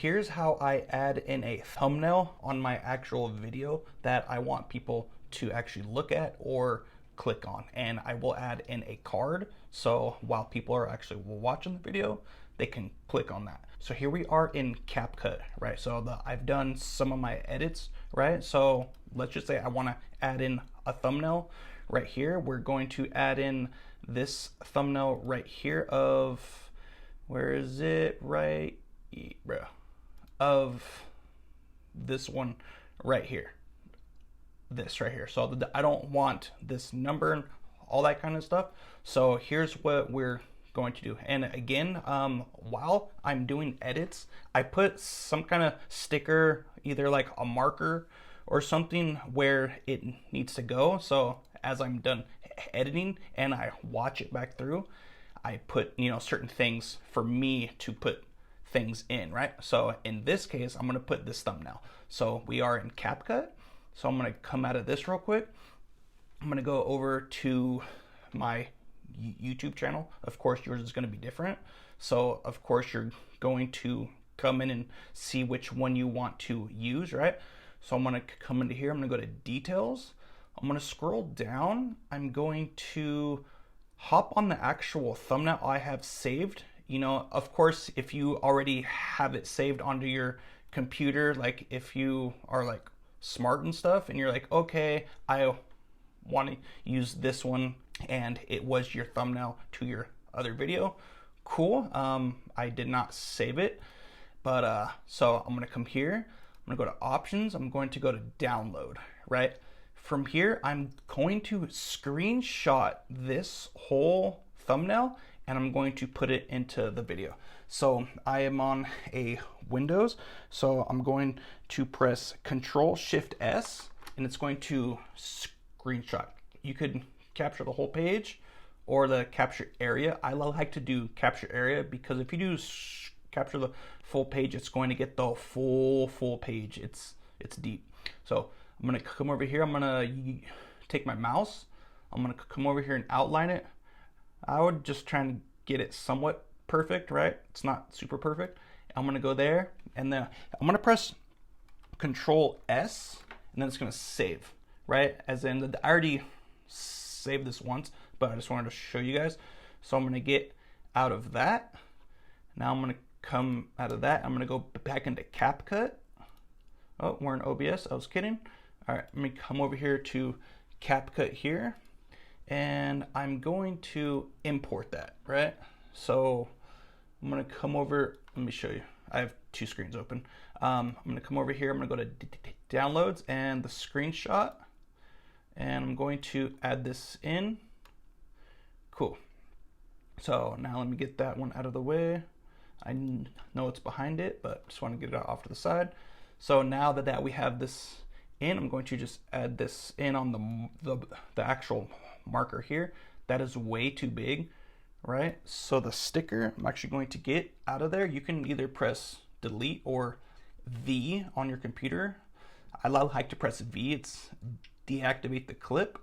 Here's how I add in a thumbnail on my actual video that I want people to actually look at or click on. And I will add in a card, so while people are actually watching the video, they can click on that. So here we are in CapCut, right? So I've done some of my edits, right? So let's just say I want to add in a thumbnail right here. We're going to add in this thumbnail right here of, where is it? Right, bro. Of this one right here, this right here. So I don't want this number and all that kind of stuff. So here's what we're going to do. And again, while I'm doing edits, I put some kind of sticker, either like a marker or something where it needs to go. So as I'm done editing and I watch it back through, I put, certain things for me to put things in, right? So in this case, I'm gonna put this thumbnail. So we are in CapCut. So I'm gonna come out of this real quick. I'm gonna go over to my YouTube channel. Of course, yours is gonna be different. So of course, you're going to come in and see which one you want to use, right? So I'm gonna come into here, I'm gonna go to details. I'm gonna scroll down. I'm going to hop on the actual thumbnail I have saved. Of course, if you already have it saved onto your computer, like if you are like smart and stuff and you're like, okay, I want to use this one and it was your thumbnail to your other video, cool. I did not save it, but so I'm gonna come here, I'm gonna go to options, I'm going to go to download, right? From here, I'm going to screenshot this whole thumbnail and I'm going to put it into the video. So I am on a Windows, so I'm going to press Control-Shift-S and it's going to screenshot. You could capture the whole page or the capture area. I like to do capture area because if you do capture the full page, it's going to get the full page. It's deep. So I'm gonna come over here, I'm gonna take my mouse, I'm gonna come over here and outline it. I would just try and get it somewhat perfect, right? It's not super perfect. I'm gonna go there and then I'm gonna press Control S and then it's gonna save, right? As in, I already saved this once, but I just wanted to show you guys. So I'm gonna get out of that. Now I'm gonna come out of that. I'm gonna go back into CapCut. Oh, we're in OBS, I was kidding. All right, let me come over here to CapCut here. And I'm going to import that, right? So I'm gonna come over, let me show you. I have two screens open. I'm gonna come over here, I'm gonna go to downloads and the screenshot, and I'm going to add this in. Cool. So now let me get that one out of the way. I know it's behind it, but just wanna get it off to the side. So now that we have this in, I'm going to just add this in on the actual marker here. That is way too big, right? So the sticker I'm actually going to get out of there. You can either press delete or V on your computer. I like to press V. It's deactivate the clip.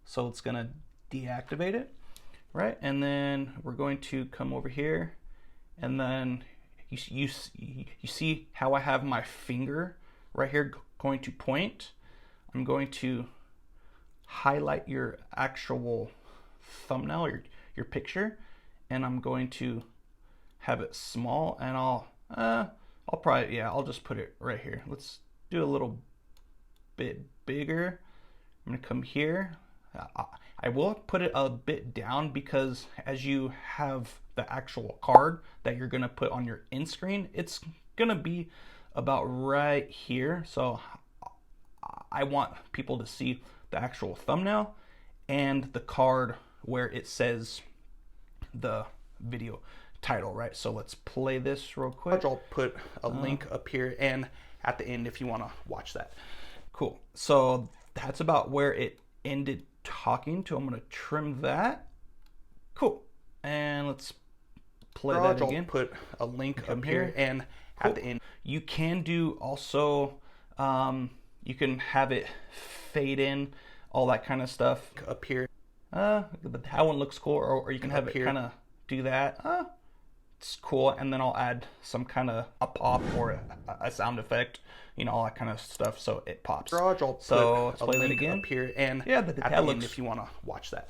So it's gonna deactivate it, right? And then we're going to come over here and then you see how I have my finger right here going to point. I'm going to highlight your actual thumbnail, your picture, and I'm going to have it small, and I'll just put it right here. Let's do a little bit bigger. I'm gonna come here. I will put it a bit down because as you have the actual card that you're gonna put on your end screen, it's gonna be about right here. So I want people to see the actual thumbnail and the card where it says the video title, right? So let's play this real quick. I'll put a link up here and at the end if you want to watch that. Cool. So that's about where it ended talking to. I'm going to trim that. Cool. And let's play that again. I'll put a link up here and at the end. You can do also, you can have it fade in, all that kind of stuff up here. That one looks cool, or you can have it kind of do that. it's cool, and then I'll add some kind of a pop or a sound effect, you know, all that kind of stuff, so it pops. Garage, let's play that again up here, and yeah, that looks, if you want to watch that.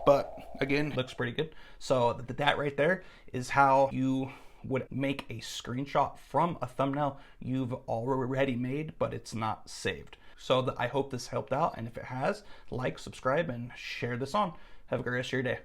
But again, looks pretty good. So that right there is how you would make a screenshot from a thumbnail you've already made, but it's not saved. So I hope this helped out, and if it has, like, subscribe, and share this on. Have a great rest of your day.